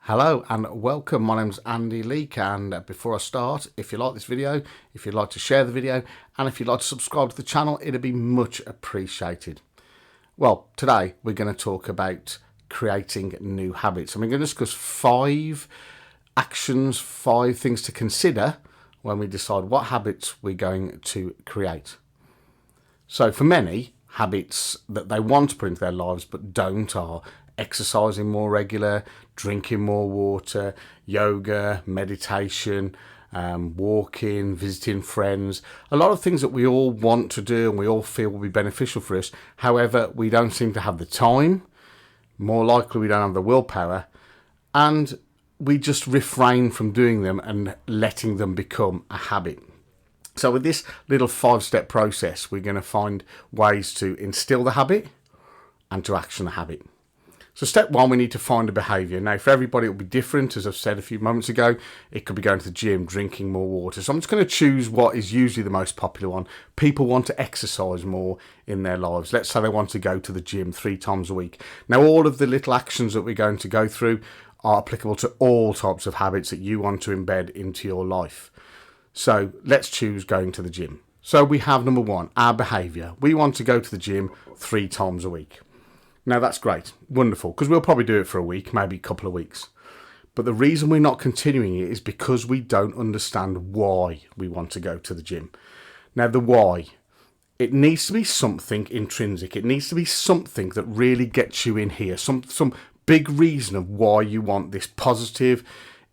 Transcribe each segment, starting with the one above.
Hello and welcome. My name's Andy Leake, and before I start, if you like this video, if you'd like to share the video, and if you'd like to subscribe to the channel, it'd be much appreciated. Well, today we're going to talk about creating new habits, and we're going to discuss 5 actions, 5 things to consider when we decide what habits we're going to create. So for many, habits that they want to put into their lives but don't are exercising more regular, drinking more water, yoga, meditation, walking, visiting friends. A lot of things that we all want to do and we all feel will be beneficial for us. However, we don't seem to have the time. More likely, we don't have the willpower. And we just refrain from doing them and letting them become a habit. So with this little 5-step process, we're going to find ways to instill the habit and to action the habit. So step 1, we need to find a behaviour. Now, for everybody, it will be different. As I've said a few moments ago, it could be going to the gym, drinking more water. So I'm just going to choose what is usually the most popular one. People want to exercise more in their lives. Let's say they want to go to the gym 3 times a week. Now, all of the little actions that we're going to go through are applicable to all types of habits that you want to embed into your life. So let's choose going to the gym. So we have number 1, our behaviour. We want to go to the gym 3 times a week. Now that's great, wonderful, because we'll probably do it for a week, maybe a couple of weeks. But the reason we're not continuing it is because we don't understand why we want to go to the gym. Now the why, it needs to be something intrinsic. It needs to be something that really gets you in here. Some big reason of why you want this positive,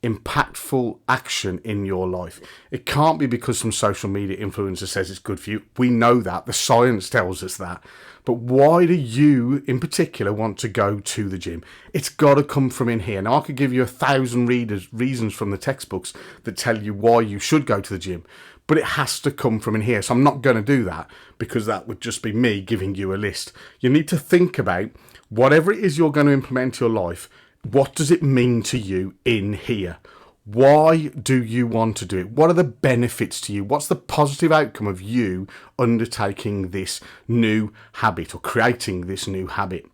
impactful action in your life. It can't be because some social media influencer says it's good for you. We know that. The science tells us that. But why do you, in particular, want to go to the gym? It's got to come from in here. Now, I could give you 1,000 reasons from the textbooks that tell you why you should go to the gym, but it has to come from in here. So I'm not going to do that because that would just be me giving you a list. You need to think about whatever it is you're going to implement in your life. What does it mean to you in here? Why do you want to do it? What are the benefits to you? What's the positive outcome of you undertaking this new habit or creating this new habit?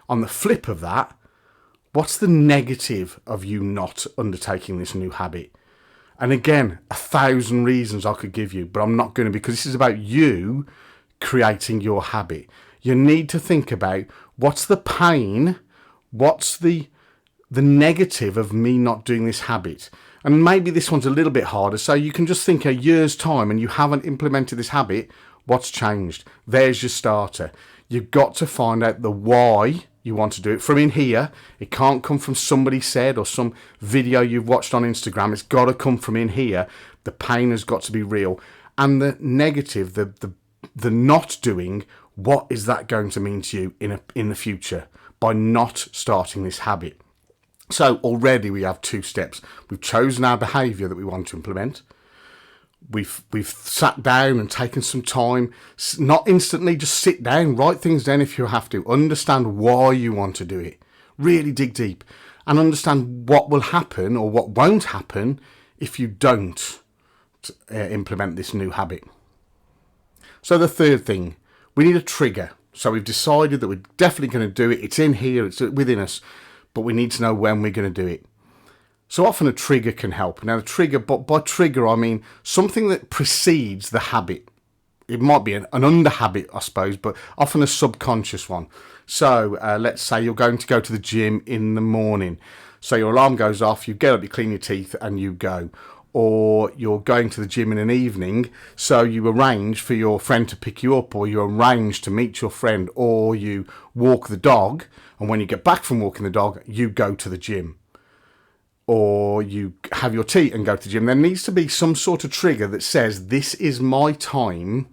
On the flip of that, what's the negative of you not undertaking this new habit? And again, 1,000 reasons I could give you, but I'm not going to, because this is about you creating your habit. You need to think about what's the pain, what's the negative of me not doing this habit. And maybe this one's a little bit harder, so you can just think a year's time and you haven't implemented this habit. What's changed? There's your starter. You've got to find out the why you want to do it from in here. It can't come from somebody said or some video you've watched on Instagram. It's got to come from in here. The pain has got to be real. And the negative, the not doing, what is that going to mean to you in the future by not starting this habit? So already we have 2 steps. We've chosen our behaviour that we want to implement. We've sat down and taken some time, not instantly, just sit down, write things down if you have to. Understand why you want to do it. Really dig deep and understand what will happen or what won't happen if you don't implement this new habit. So the third thing, we need a trigger. So we've decided that we're definitely going to do it. It's in here, it's within us. But we need to know when we're going to do it. So often a trigger can help. Now, the trigger, but by trigger, I mean something that precedes the habit. It might be an under habit, I suppose, but often a subconscious one. So let's say you're going to go to the gym in the morning. So your alarm goes off, you get up, you clean your teeth, and you go. Or you're going to the gym in an evening, so you arrange for your friend to pick you up, or you arrange to meet your friend, or you walk the dog, and when you get back from walking the dog, you go to the gym. Or you have your tea and go to the gym. There needs to be some sort of trigger that says, this is my time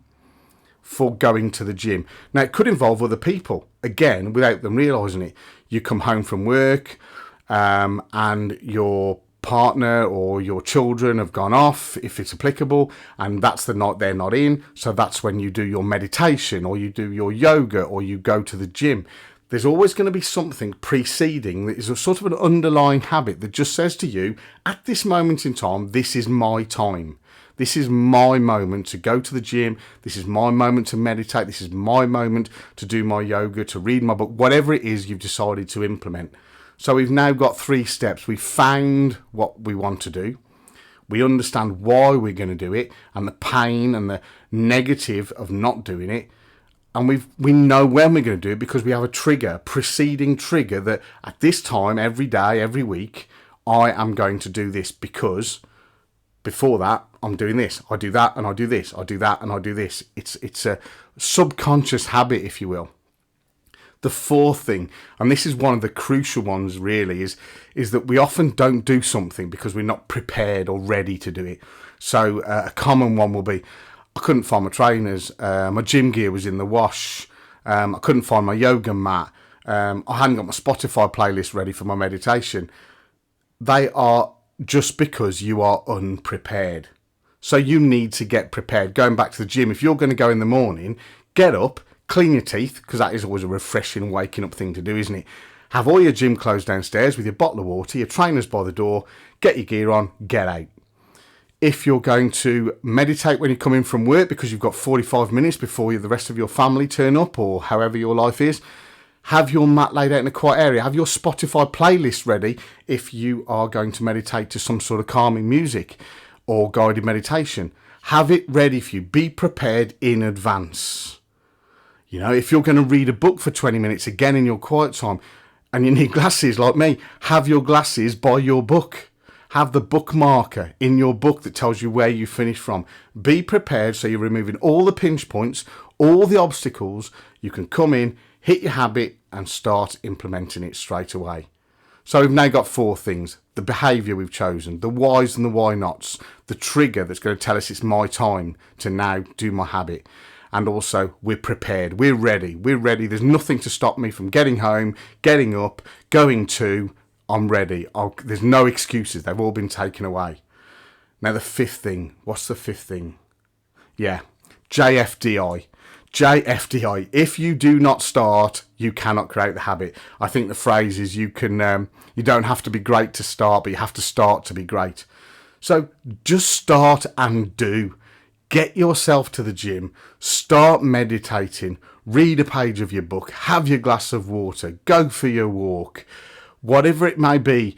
for going to the gym. Now, it could involve other people, again, without them realising it. You come home from work, and your partner or your children have gone off, if it's applicable, and that's the night they're not in. So that's when you do your meditation or you do your yoga or you go to the gym. There's always going to be something preceding that is a sort of an underlying habit that just says to you, at this moment in time, this is my time. This is my moment to go to the gym. This is my moment to meditate. This is my moment to do my yoga, to read my book, whatever it is you've decided to implement. So we've now got 3 steps. We've found what we want to do. We understand why we're going to do it and the pain and the negative of not doing it. And we know when we're going to do it because we have a trigger, preceding trigger, that at this time, every day, every week, I am going to do this because before that, I'm doing this. I do that and I do this. I do that and I do this. It's a subconscious habit, if you will. The 4th thing, and this is one of the crucial ones really, is that we often don't do something because we're not prepared or ready to do it. So a common one will be, I couldn't find my trainers, my gym gear was in the wash, I couldn't find my yoga mat, I hadn't got my Spotify playlist ready for my meditation. They are just because you are unprepared. So you need to get prepared. Going back to the gym, if you're going to go in the morning, get up, clean your teeth, because that is always a refreshing waking up thing to do, isn't it? Have all your gym clothes downstairs with your bottle of water, your trainers by the door, get your gear on, get out. If you're going to meditate when you come in from work because you've got 45 minutes before the rest of your family turn up, or however your life is, have your mat laid out in a quiet area. Have your Spotify playlist ready if you are going to meditate to some sort of calming music or guided meditation. Have it ready for you. Be prepared in advance. You know, if you're going to read a book for 20 minutes, again in your quiet time, and you need glasses like me, have your glasses by your book. Have the bookmarker in your book that tells you where you finished from. Be prepared so you're removing all the pinch points, all the obstacles. You can come in, hit your habit, and start implementing it straight away. So we've now got 4 things. The behaviour we've chosen, the whys and the why nots, the trigger that's going to tell us it's my time to now do my habit. And also, we're prepared, we're ready. There's nothing to stop me from getting home, getting up, going to, I'm ready. There's no excuses, they've all been taken away. Now the 5th thing, what's the 5th thing? Yeah, JFDI. JFDI, if you do not start, you cannot create the habit. I think the phrase is you don't have to be great to start, but you have to start to be great. So just start and do. Get yourself to the gym, start meditating, read a page of your book, have your glass of water, go for your walk, whatever it may be,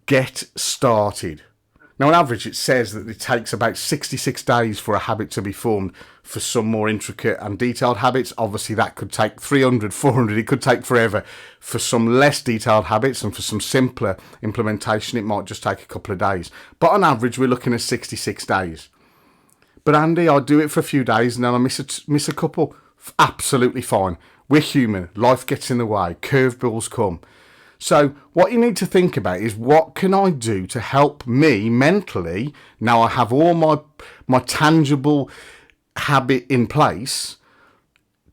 get started. Now, on average, it says that it takes about 66 days for a habit to be formed. For some more intricate and detailed habits, obviously that could take 300, 400, it could take forever. For some less detailed habits and for some simpler implementation, it might just take a couple of days. But on average, we're looking at 66 days. But Andy, I do it for a few days and then I miss a couple. Absolutely fine. We're human. Life gets in the way. Curveballs come. So what you need to think about is, what can I do to help me mentally? Now I have all my tangible habit in place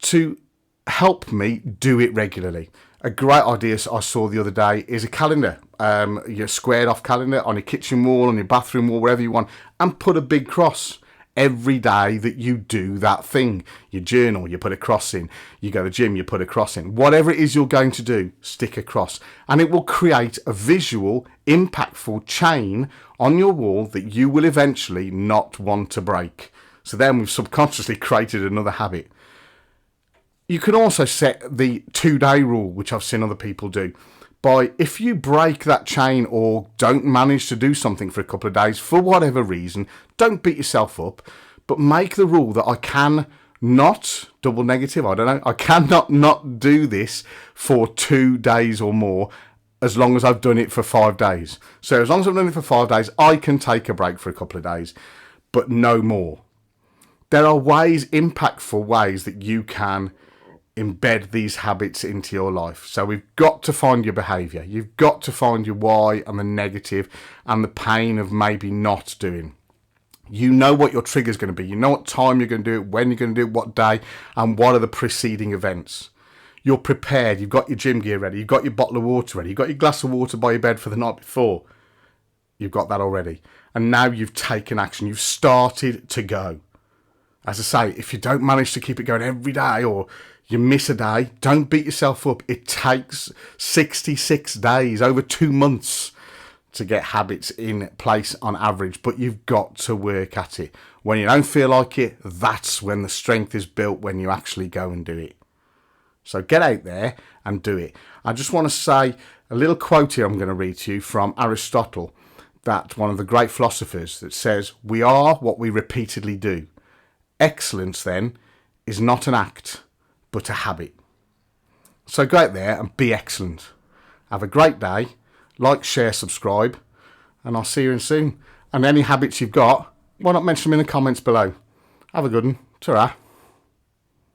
to help me do it regularly. A great idea I saw the other day is a calendar. Your squared off calendar on your kitchen wall, on your bathroom wall, wherever you want, and put a big cross. Every day that you do that thing, you journal, you put a cross in, you go to the gym, you put a cross in, whatever it is you're going to do, stick a cross, and it will create a visual, impactful chain on your wall that you will eventually not want to break. So then we've subconsciously created another habit. You can also set the 2-day rule, which I've seen other people do. If you break that chain or don't manage to do something for a couple of days for whatever reason, don't beat yourself up, but make the rule that I can not, double negative, I don't know, I cannot not do this for 2 days or more as long as I've done it for 5 days. So as long as I've done it for 5 days, I can take a break for a couple of days, but no more. There are impactful ways that you can embed these habits into your life. So we've got to find your behaviour. You've got to find your why and the negative and the pain of maybe not doing. You know what your trigger is going to be. You know what time you're going to do it, when you're going to do it, what day, and what are the preceding events. You're prepared. You've got your gym gear ready. You've got your bottle of water ready. You've got your glass of water by your bed for the night before. You've got that already. And now you've taken action. You've started to go. As I say, if you don't manage to keep it going every day, or you miss a day, don't beat yourself up. It takes 66 days, over 2 months, to get habits in place on average, but you've got to work at it. When you don't feel like it, that's when the strength is built, when you actually go and do it. So get out there and do it. I just want to say a little quote here I'm going to read to you from Aristotle, that one of the great philosophers, that says, "We are what we repeatedly do. Excellence, then, is not an act, but a habit." So go out there and be excellent. Have a great day. Like, share, subscribe, and I'll see you in soon. And any habits you've got, why not mention them in the comments below? Have a good one. Ta-ra.